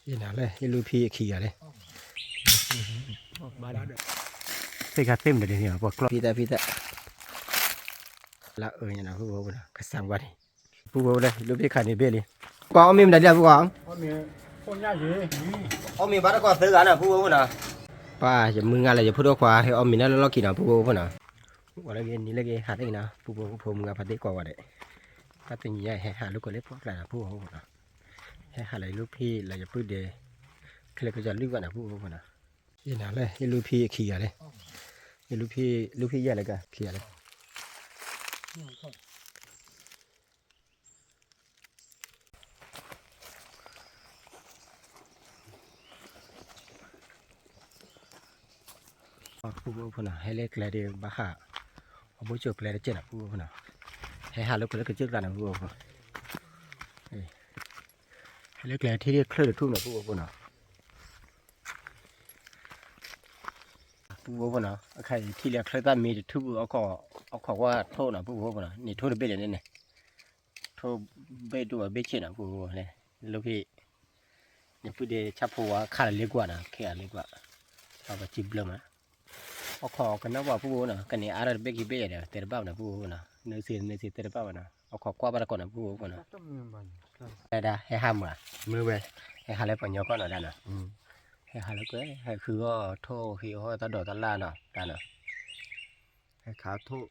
ยี่น่ะเลยยี่ลูพี่ขี่อะไรบ้านเต็มเดี๋ยวนี้พวกกล้องพี่แต่ละเนี่ยนะผู้บ่าวนะกระสังวันผู้บ่าวเลยลูพี่ขันนี่เบี้ยเลยก็เอามีมันเดียวผู้บ่าวเอามีคนยากสิเอามีบ้านก็ซื้อกันนะผู้บ่าวนะป้าจะมึงอะไรจะพูดว่าควาให้เอามีนั่นเรากินนะผู้บ่าวนะวันนี้นี่เลยหาได้นะผู้บ่าวผมกับพัดได้กว่าวันเด็กถ้าเป็นใหญ่ให้หาลูกก็เล็กพวกอะไรนะผู้บ่าวนะให้หาอะไรลูกพี่อะไรจะพูดเดย์คือเลยก็จะลึกกว่านะผู้บ่าวนะยี่น่ะเลยยี่ลูพี่ขี่อะไรยี่ลูพี่ใหญ่เลยกันขี่อะไรผู้บ่าวนะให้เล็กเลยเดี๋ยวบ้าหาเอาบุจกเลยเจ็ดนะผู้บ่าวนะให้หาลูกก็เล็กก็เจ็ดกันนะผู้บ่าวให้เล็กเลยที่เรียกเคลื่อนทุ่งนะผู้บ่าวนะผู้บ่าวนะใครที่เรียกเคลื่อนมีทุบเอาขอว่าโทษนะผู้บ่าวนะนี่โทษเบ็ดเลยเนี่ยโทษเบ็ดตัวเบ็ดเช่นนะผู้บ่าวเนี่ยลูกพี่เนี่ยพูดเดี๋ยวชับหัวขาดเล็กกว่านะแค่เล็กกว่าเอาไปจิบเลยมั้ยเอาขอกันนะว่าผู้บ่าวนะกันนี่อะไรเบ็ดกี่เบ็ดเนี่ยเตะบ้านะผู้บ่าวนะเนื้อเสียเตะบ้านะเอาขอกว่าบาร์ก่อนนะผู้บ่าวนะได้ให้ห้ามอ่ะมือเว้ยให้หาอะไรปัญญาก่อนหน่อยได้นะให้หาแล้วก็ให้คือก็โทษคือเขาตัดดอกตัดล่าเนาะได้เนาะให้ขาทุบ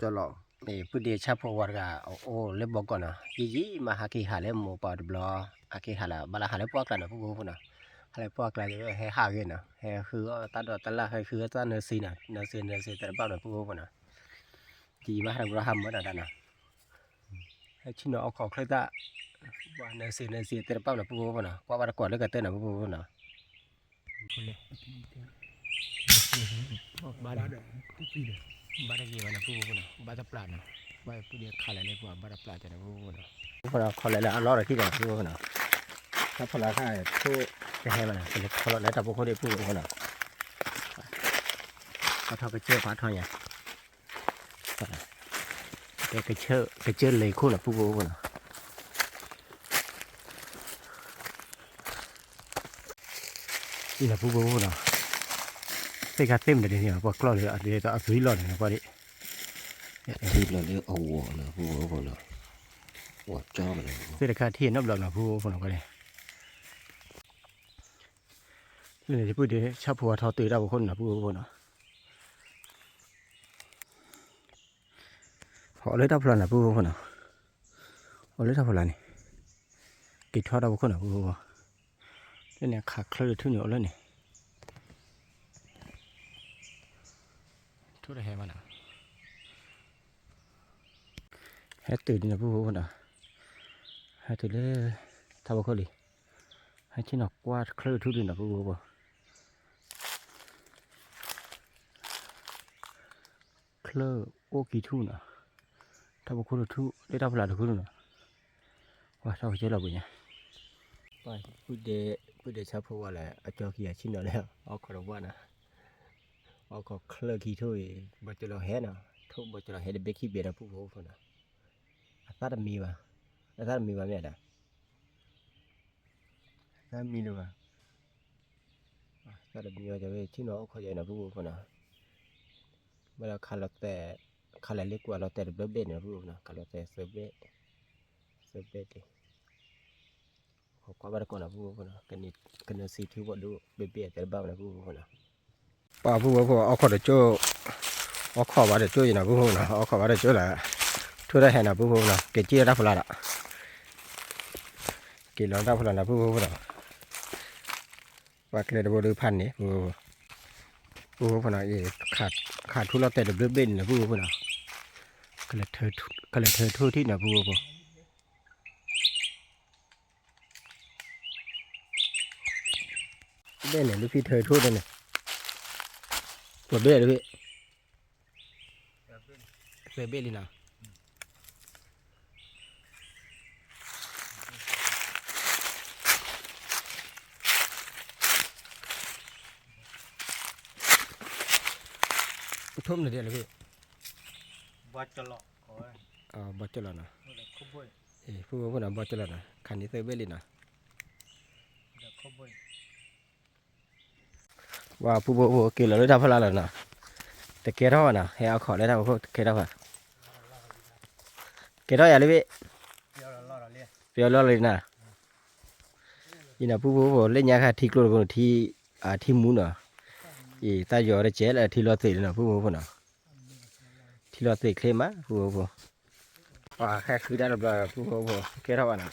จะหลอกนี่พูดเดี๋ยวชับหัวกันโอ้เล็บบอกก่อนนะยี่มาหากี่หาเล็บหมูปอดบล้อหากี่หาละบาลาหาเล็บปอกกันนะผู้บ่าวนะหาเล็บปอกกันเลยให้หาเงินนะให้คือก็ตัดดอกตัดล่าให้คือก็ตัดเนื้อซีนะเนื้อซีแต่บ้านะผู้บ่าวนะยี่มาหาเราทำมาได้นะให้ชิ้นเอาของใครตาว่าเนื้อซีแต่บ้านะผู้บ่าวนะว่าบาร์ก่อนแล้วก็เต้นนะผู้บ่าวนะบ้านบ้านกี่วันนะผู้บ่าวนะบ้านตะปลานะบ้านผู้เดียวขาดอะไรกว่าบ้านตะปลาแต่นะผู้บ่าวนะพอเราขออะไรแล้วรออะไรที่ก่อนผู้บ่าวนะถ้าพอเราได้ผู้จะให้มันนะเป็นพอเราได้แต่พวกเขาได้ผู้บ่าวนะเขาทำไปเชื่อฟ้าทอยอย่างไปเชื่อเลยคู่นะผู้บ่าวนะนี่นะผู้บ่าวนะเต็มเดี๋ยวนี้พวกกล้องเลยเดี๋ยวเอาสุยหล่นนะพอดีที่เราเรียกเอาวัวนะผู้วัวนะวัวจ้อมเลยเสื้อขาที่นับหล่นนะผู้บ่าวก็เลยนี่จะพูดเดี๋ยวชาวผัวทอตื่นเราคนนะผู้บ่าวนะhọ lấy tao phần là bùa phần nào họ lấy tao phần là này kịch thoa đâu có nào bùa cái này khạc khơi thứ nữa lên này chút này mà nào hết từ đi là bùa phần nào hai từ đấy tao có đi hai chỉ nào qua khơi thứ đi là bùa khơi ô kỳ thu nàoถ้าบุคคลทุได้รับผลลัพธ์คุณนะว่าถ้าเขาเจอเราเป็นไงไปพูดเดชาพูดว่าอะไรอาจารย์ขี้ชิ้นนั่นแล้วเอาขนมว่านะเอาขอเคลื่อนขี้ถ้วยบัจจุบันเห็นนะทุกบัจจุบันเห็นเบคขี้เบียร์นะผู้คนนะถ้ามีวะถ้ามีวะเนี่ยนะถ้ามีหรือวะถ้ามีวะจะไปชิ้นน้องเขาใหญ่นะผู้คนนะเวลาขาดเราแต่ขาดเล็กกว่าเราแต่เบ็ดเนี่ยรู้นะขาดเราแต่เซเบ็ดดิขอกว่าบ้านก่อนนะผู้คนนะกันนี่ซีที่ว่าดูเบ็ดแต่บ้านนะผู้คนนะป่าผู้คนเอาขอเดือดโจ้เอาขอว่าเดือดโจ้ยนะผู้คนนะเอาขอว่าเดือดโจ้แหละทั่วได้เห็นนะผู้คนนะเกจี้รับพลาดอ่ะกินแล้วรับพลาดนะผู้คนนะว่าเกลือดูพันนี่ผู้คนนะขาดทุนเราแต่เบ็ดนะผู้คนนะก็เลยเธอทั่วที่นะผู้บ่เบ้เนี่ยลูกพี่เธอทั่วเลยเนี่ยปวดเบ้เลยพี่เบ้เลยนะทุ่มเลยเดียวเลยพี่บัดจะหลอกบัดเจริญนะคุ้มด้วยผู้ว่าคนนั้นบัดเจริญนะขันนี้เซเว่นเลยนะ เขาบ่อย ว่าผู้บ่บ่เกลือเลยทำพลาแล้วนะแต่เกลือน่ะให้เอาขอได้ทำพวกเกลืออ่ะเกลืออย่าเลยพี่ เดี๋ยวเราล่อเราเรียก เปรียวเลยนะอีน่ะผู้บ่เล่นยาค่ะที่กลัวคนที่ที่มูน่ะอีตาหยอได้เจ๊แล้วที่รอติน่ะผู้บ่น่ะที่รอติเคลมอ่ะผู้บ่ว่าแค่คือได้แล้วผู้บ่เกลือน่ะ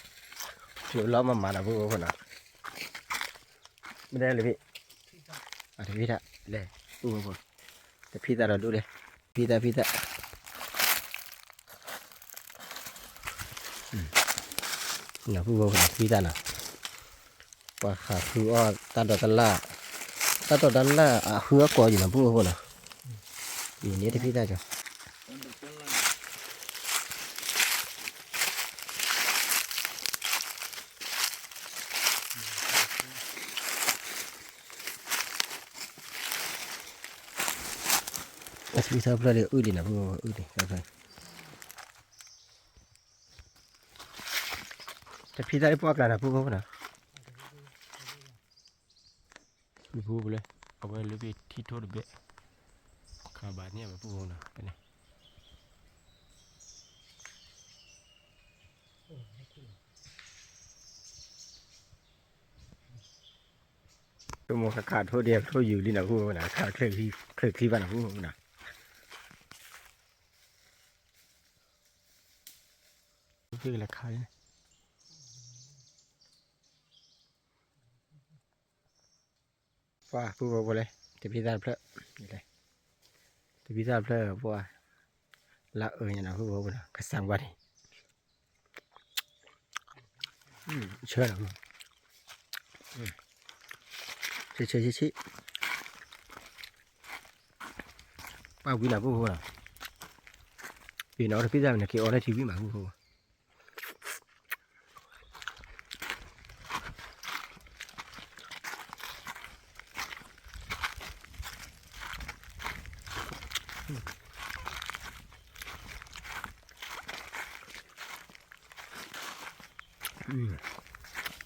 เดี๋ยวล้อมาน่ะผู้บ่น่ะไม่ได้เลยพี่พี่ตาเลยผู้บ่แต่พี่ตาเราดูเลยพี่ตาน่ะผู้บ่พี่ตาน่ะว่าขาคืออ้อตาดอตล่าหัวก่ออยู่น่ะผู้บ่น่ะอีนี้ที่พี่ตาจ้ะพี่ตาเพลเลยดีนะผู้ดีครับแต่พี่ตาได้พวกอะไรนะผู้บ่น่ะมีผู้บ่เลยเอาไว้เลยพี่ที่โทษเบะขาบาดเนี่ยแบบผู้บ่น่ะไปนี่ตัวมขาดโทษเดียวโทษอยู่ลีนะผู้บ่น่ะขาดเคลื่อนที่บ้านนะผู้บ่น่ะคือราคาเนี่ยว่าผู้บ่เลยแต่พี่ตาเพลนี่เลยแต่พี่ตาเพลเพราะว่าละเนี่ยนะผู้บ่น่ะกระสังวัดเชื่อหรอชิป้าวินาผู้บ่น่ะพี่น้องพี่ตาเนี่ยคือออนไลน์ทีวีมาผู้บ่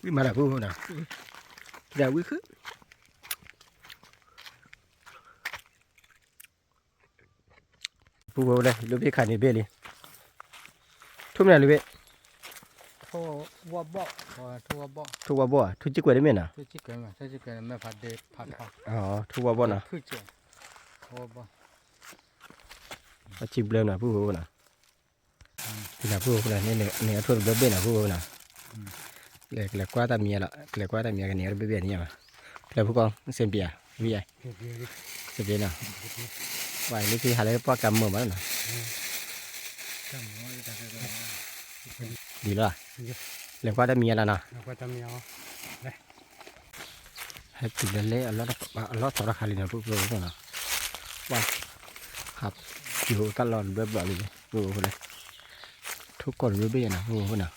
วิมาละผู้บ่น่ะเดี๋ยววิคือผู้บ่เลยลูกพี่ขานี่เบ้เลยทุ่มเนี่ยลูกพี่ โทรว่าบ่โทรว่าบ่ ทุกว่าบ่ทุกจิกว่าได้ไหมน่ะ ที่จิกเกินมาที่จิกเกินไม่ผัดเดผัดผัก อ๋อทุกว่าบ่น่ะ คือเจ้าโทรบ่ อาชีพเริ่มน่ะผู้บ่น่ะที่น่ะผู้บ่น่ะเนี่ยทุกเบ้น่ะผู้บ่น่ะเลยกว่าตาเมียละเลยกว่าตาเมียกันเนี่ยเบ้เนี่ยมาเลยผู้กองเซมเปียวิไอเซมเปียน่ะไว้นี่คือหาเลยป้ากำมือมาแล้วน่ะดีละเลยกว่าตาเมียแล้วน่ะ แล้วก็จะมีเอา ให้ติดเละอัลลอฮ์ต่อราคาเลยนะผู้บ่น่ะว่าครับอยู่ตลอดเบบเลยผู้บ่เลยทุกคนรู้เบ้น่ะผู้บ่น่ะ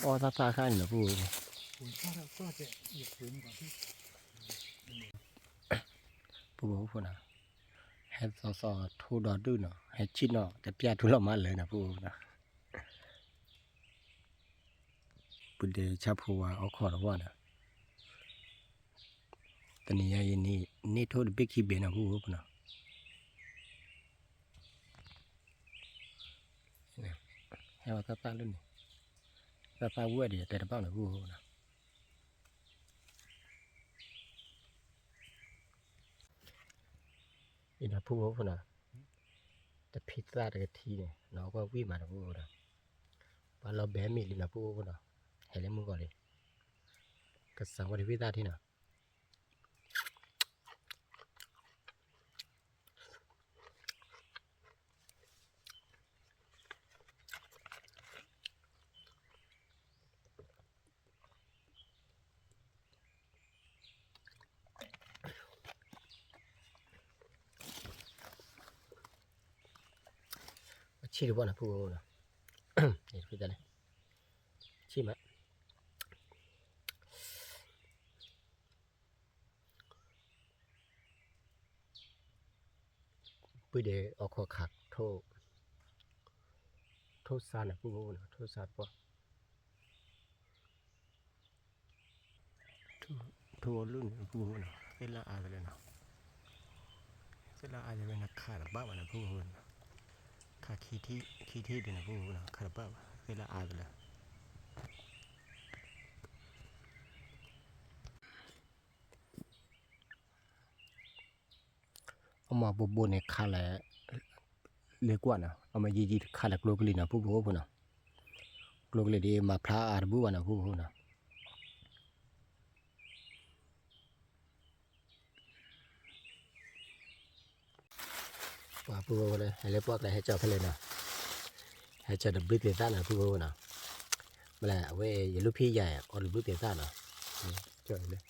อ้อตาข้างนี่นะผู้ผู้น่ะให้สอทูดอดื้อเนาะให้ชิดเนาะแต่เปียทุลมาเลยนะผู้นะปุเดชาผัวเอาขอดว่านะตอนนี้ยัยนี่โทษเบกขี้เบนะผู้นะให้ว่าตาเล่นตาวัวเดียแต่ละบ้านนะผู้นะอีนะผู้นะแต่พิซซ่าแต่กะทีเนี่ยเราก็วิ่งมานะผู้นะว่าเราแบมีลินะผู้นะเห็นแล้วมึงก่อนเลยกระสังวันที่พิซซ่าที่น่ะชิลว่านะผู้นะเห็นพิซซ่าเลยชิมะปุเดเอาขอขักโทษซานะผู้นะโทษซาปะ ทัวรุ่นผู้นะเวลาอาจจะเลยนะเวลาอาจจะเป็นนักขาดบ้าวันนะผู้นะขาขี้ที่ดีนะผู้นะขาดบ้าเวลาอาจจะเลยเอามาบบเนี่ยขาดแล้วเรียกว่านะเอามายีขาดแล้วกลัวกลีนะผู้นะกลัวกลีดีมาพระอาร์บุวันนะผู้นะว่าผู้เลยให้เรียกว่าอะไรให้เจ้าเขาเลยนะให้เจ้าดับเบิลเตต้านะผู้นะมาแล้วเว้ยอย่าลูกพี่ใหญ่เอาดับเบิลเตต้านะเจ้าเลย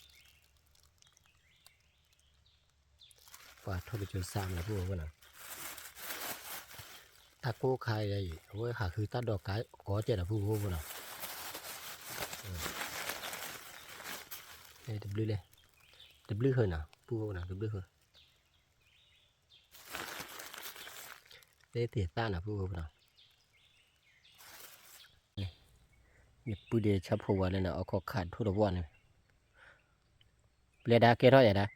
ว่าทอดจนซ้ำนะผู้นะถ้าโก้ใครเลยเว้ยหาคือตัดดอกไก่ก็เจ็ดนะผู้นะเฮ้ยดับเบิลเลยดับเบิลเหรอนะผู้นะดับเบิลเหรอเตต้านะผู้นะเนี่ยปูเดชพัวเลยนะเอาขอขาดทุกวันเลยเปลี่ยนได้เกี่ยวอะไรได้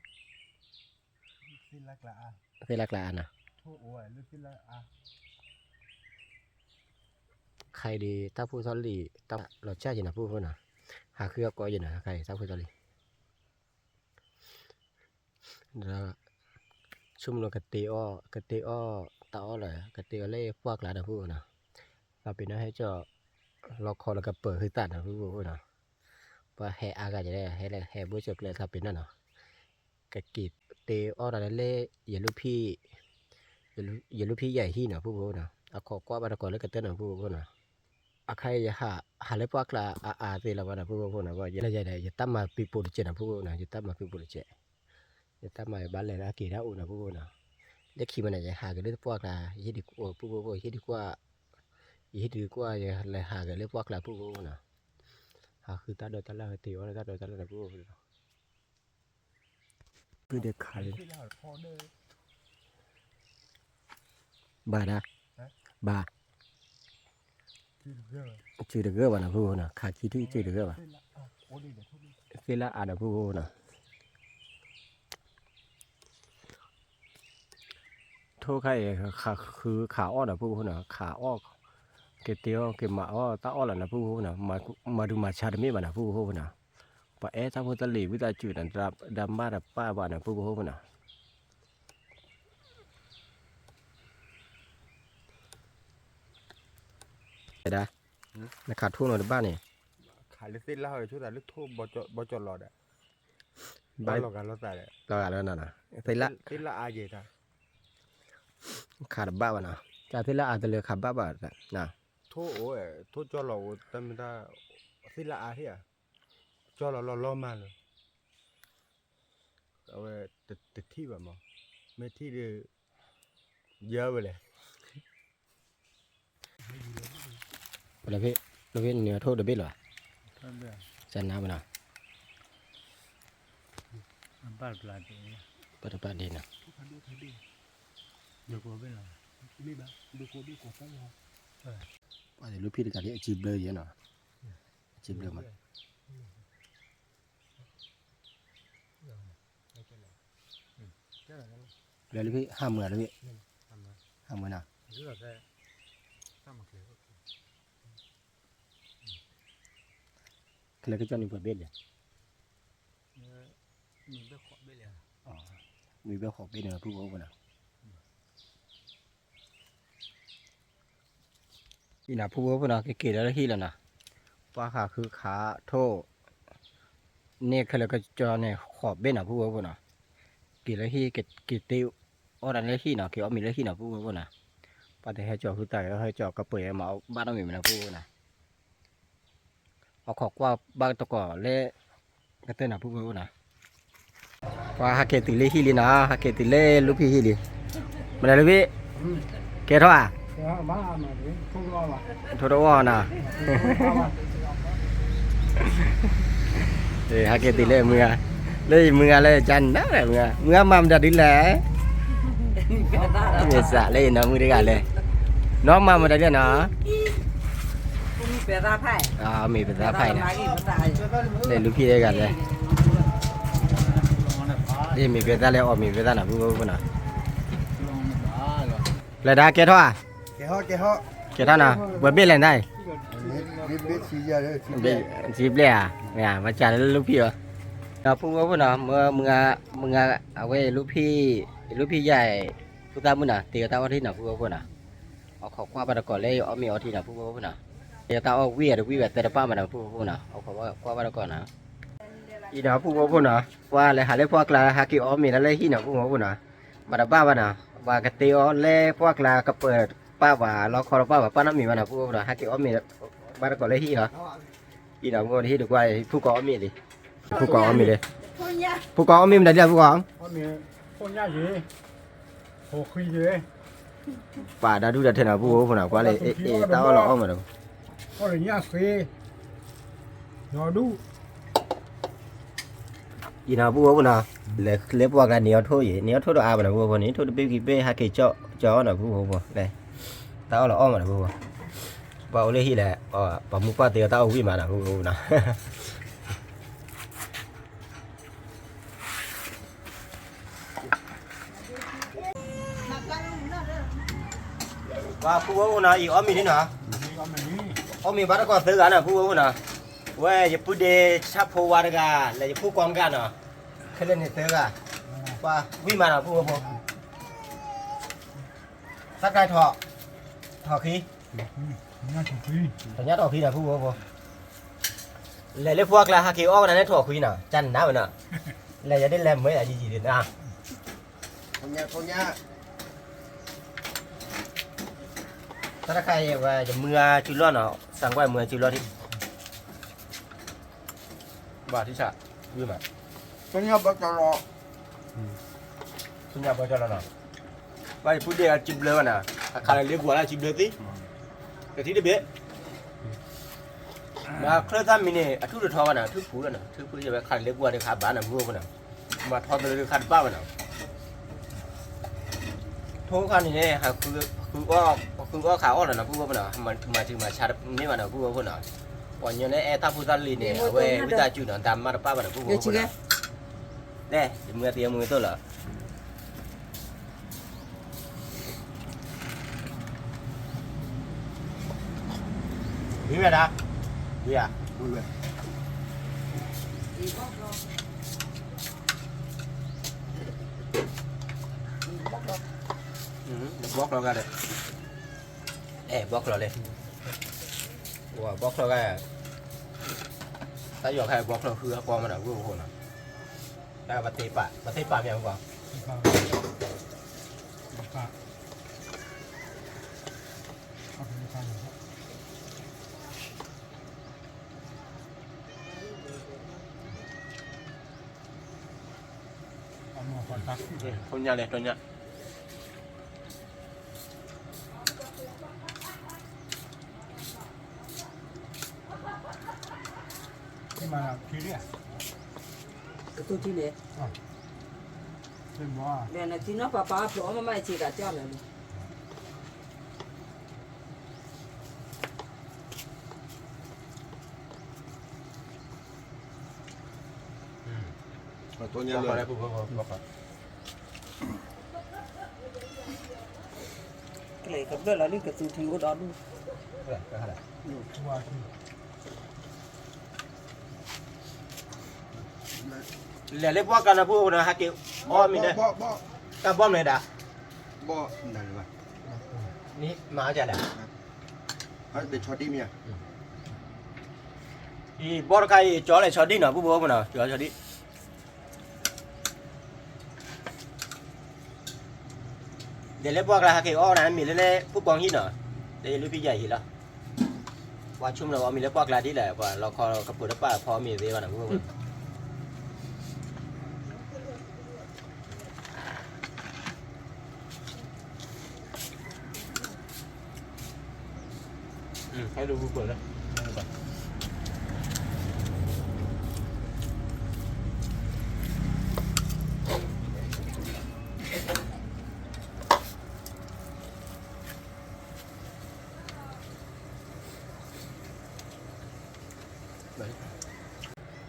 สิลักละนะทุกวันหรือสิลักใครดีถ้าผู้สอนลีต้องหลอดแช่จีนะผู้นะหาเครื่องก็จีนะใครถ้าผู้สอนลีแล้วชุ่มลงกระเตีอ้อตาอ้อเลยกระเตีอ้อเล่พวกหลานนะผู้นะเราเป็นให้เจ้าเราคอแล้วก็เปิดคือตัดนะผู้นะว่าแห่อากาศจะได้แห่บุษบเลยถ้าเป็นนั่นเนาะกระกีดเตอ้ออะไรเล่อย่าลูกพี่ใหญ่ที่นะผู้นะเอาขอกว่าบาร์กอนแล้วก็เต้นนะผู้นะอาใครจะหาเล็บพวกละเตละวันนะผู้นะว่าอย่าได้อย่าตั้มมาปีปุ่นเจนะผู้นะอย่าตั้มมาปีปุ่นเจอย่าตั้มมาบ้านเลยนะกี่เท่านะผู้นะเล็กขี้มันจะหากันเล็บพวกละยี่ดีกว่าผู้ยี่ดีกว่าอย่าเลยหากันเล็บพวกละผู้นะหาคือตัดโดยตัดละตีว่าตัดโดยตัดละผู้คือเด็กขายบาดนะบาจืดเกลือวะนะผู้นะขาขี้ที่จืดเกลือวะเวลาอ่านผู้นะโทษใครขาคือขาอ้อนะผู้นะขาอ้อเกตียวเกมาอ้อตาอ้อละนะผู้นะมาดูมาชาดมีวะนะผู้นะปะถ้าพูดตะลีวิตาจืดอันดำบ้าดับป้าบ้านะผู้นะได้นะขาดทุนหน่อยบ้านนี่ขาลิซิแล้วชุดแต่ลึกทุ่มบอจหลอดอ่ะบอหลอกกันรถแต่เราอ่านแล้วนะสิละอาเยตาขาดบ้าวะนะจากสิละอาจจะเหลือขาดบ้านะทุ่โอ้ยทุ่จอหลอกแต่ไม่ได้สิละอาที่อ่ะจอหลอกล้อมาเลยเอาไว้ติดที่แบบมั้งไม่ที่เดียวเยอะไปเลยเราพี่เนื้อโทษเดือดบิดเหรอจันน้ำมันนะบ้านปลาดีนะดูกูเป็นหรอไม่บ้าดูกูตั้งหรอว่าแต่ลูกพี่ด้วยกันที่จีบเลยเยอะหน่อยจีบเลยมันเลยลูกพี่ห้ามมือเลยพี่ห้ามมือนะคือก็จะมีเปิดเบ็ดเลยมีเบ็ดขอบเบ็ดเลยอ๋อมีเบ็ดขอบเบ็ดเนี่ยผู้ว่านะนี่นะผู้ว่านะเกลี่ยแล้วที่แล้วนะว่าขาคือขาโทเนี่ยคือก็จะเนี่ยขอบเบ็ดนะผู้ว่านะเกลี่ยแล้วที่เกลี่ยติ้วอะไรแล้วที่นะเกี่ยวมีแล้วที่นะผู้ว่านะปฏิให้เจาะคือแต่ให้เจาะกระเปื่อยมาเอาบ้านเรามีมันนะผู้ว่านะเอาขอกว่าบ้านตะก่อเล่กระเต้นนะผู้ว่านะว่าหาเกติเล่ฮิลินะหาเกติเล่ลูกพี่ฮิลิมาเลยลูกพี่เกท่าทุกวันนะหาเกติเล่มือเลยจันนั่นแหละมือมามันจะดิ้นแหละเนี่ยสะเล่นนะมือได้กันเลยน้องมามันได้เนี่ยนะมีเป็นราไผ่มีเป็นราไผ่นะเลยลูกพี่ได้กันเลย นี่มีเวลาแล้วออกมีเวลาหน่ะพูดนะ ลองมาเหรอ เลยได้เกท่า แกฮอเกฮอ เกท่านะเบอร์เบี้ยอะไรได้ biết xí ra đấy เบี้ยจีบเลยอ่ะเนี่ยมาจ่ายลูกพี่เหรอเราพูดนะมึงเอาไว้ลูกพี่ใหญ่พูดตามมึงนะตีกับตาว่าที่ไหนพูดนะเอาขอคว้าไปก่อนเลยเอามีเอาที่ไหนพูดนะตีกับตาเอาวิ่งแบบแต่ละป้ามันนะพูดนะเอาขอว่าคว้าไปก่อนนะอีนะพูดนะว่าเลยหาเลยพวกเราหากี่อ้อมีนั่นเลยที่ไหนพูดนะมาดับบ้านะว่ากติอ้อเลยพวกเราก็เปิดป้าว่าเราขอป้าว่าป้าน้ำมีมันนะพูดนะหากี่อ้อมีบ้านก่อนเลยที่เหรออีนะพูดที่ดูว่าผู้ก่ออ้อมีดิผู้ก่ออ้อมีเลยผู้ก่ออ้อมีมันได้เดียวผู้ก่อ có miếng con nhá gì hồ khí gì ป่าดาดูดัดเทนะผู้นะกว่าเลยตาเราอ้อมมาดู có là nhá xí nhỏ đu อีนะผู้นะเลยพวกเราเหนียวทั่วอยู่เหนียวทั่วตัวอาบนะผู้นี้ทั่วตัวเบี้ยกี่เบี้ยหากี่เจาะนะผู้เลยตาเราอ้อมมาดูผู้ป่าเลยที่แหละป่ามุกป่าเตียตาเอาวิ่งมานะผู้นะว่าผู้นะอีอ้อมมีนี่นะ con mày đi อ้อมมีบ้านก็ซื้อกันนะผู้นะเว้ยจะพูดเดชับผู้วาร์กันแล้วจะพูดความกันเนาะเคยเล่นในซื้อกันว่าวิ่งมานะผู้สักไก่ถอขี้ nhá chủ khí สัญญาถอขี้นะผู้เลยเรียกพวกละฮากิอ้อกันในถอขี้นะจันน้ามันนะเลยจะได้แลมไม่อะจีเด่นอ่ะ con nhá ถ้าใครว่าจะมือจุลเนาะสั่งไว้มือจุลที่บาทที่ฉะวิ่งมา con nhá bắt đầu rồi สุญญาบอจแล้วเนาะว่าพูดเดียวจิบเลยนะใครเรียกว่าจิบเลยสิกะทิเด็ดมาเคลื่อนตามมินี่ทุกทอนะทุกผู้นะทุกผู้จะไปใครเรียกว่าในขาบ้านนะผู้คนนะมาทอดไปเลยขาบ้านนะทุกคนนี่ฮะคือว่าขาอ่อนนะผู้คนนะมันมาถึงมาชาร์จนี่มันนะผู้คนนะวันนี้เนี่ยตาผู้ตัดลีเนี่ยเว้ยวิจารจุดนะตามมาป้ามันนะผู้คนนะเนี่ยมือเตียมือตัวเหรอวิ่งไปนะวิ่งอ่ะ vui vẻ บล็อกเรากันเลยบล็อกเราเลยว่าบล็อกเรากันถ้าอยากให้บล็อกเราคือความมันอ่ะผู้คนอ่ะแต่ปฏิปะเพียงกว่า bắt cả còn tắc คนยาเลยตัวเนี้ย nhưng mà khí đấy à tôi chỉ để thêm bó à để là chỉ nó bà chỗ mà mày chỉ cả cho này và tôi บ nhá ล็อกเรา lười ได้ผู้คนบล็อกเรา cái này cầm đó là những cái từ thiếu đó luôn ก็เท่าไหร่ qua thì เรียกว่ากันนะผู้คนนะฮักกิ้วอ้อมีเนี่ย bó กับบ้อมเลยด่า bó này rồi นี่มาจะด่า để cho đi mía อีบอร์ไก่จ่อเลยชอดี้หน่อยผู้คนนะจ่อชอดี้เดี๋ยวเรียกว่ากันฮักกิ้วอ้อนะมีเล่นผู้กองหินเนาะเดี๋ยวลูกพี่ใหญ่หินละว่าชุ่มเรามีเรียกว่ากันที่แหละว่าเราคอกระปุกป้าพอมีเรื่องนะผู้คนให้ดูผู้คนเลย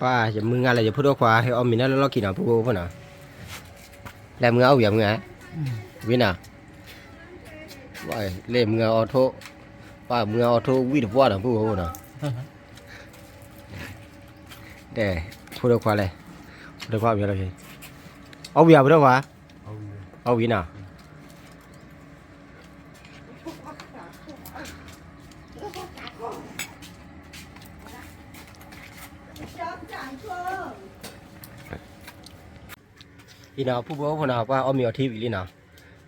ป้าอย่ามึงอะไรอย่าพูดว่าควาให้ออมมีนั่นแล้วเรากินอ่ะพูดว่าน่ะ là mưa áo biển mưa biết nào vậy lên mưa ô tô và mưa ô tô vi được qua được phụ hồ nào để phụ được qua này phụ được qua biển rồi áo biển đâu hả áo biển nào đi nào phụ bố nào qua áo miêu TV đi nào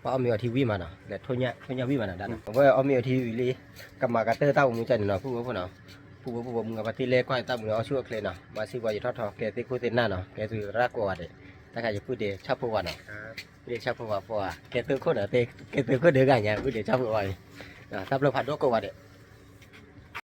qua áo miêu TV mà nào để thôi nhá vi mà nào đàn với áo miêu TV đi cầm mà cái tơ tao muốn chạy nào phụ bố nào phụ bố muốn gặp tele quay tao muốn áo chuột lên nào mà xin qua gì thoát thoát cái tê cô tên nào cái từ ra qua đấy ta cái phụ để chắp phụ vào nào để chắp phụ vào cái từ cô nào tê cái từ cô đứa gà nhà phụ để chắp phụ vào này tao lo phạt đốt cô vào đấy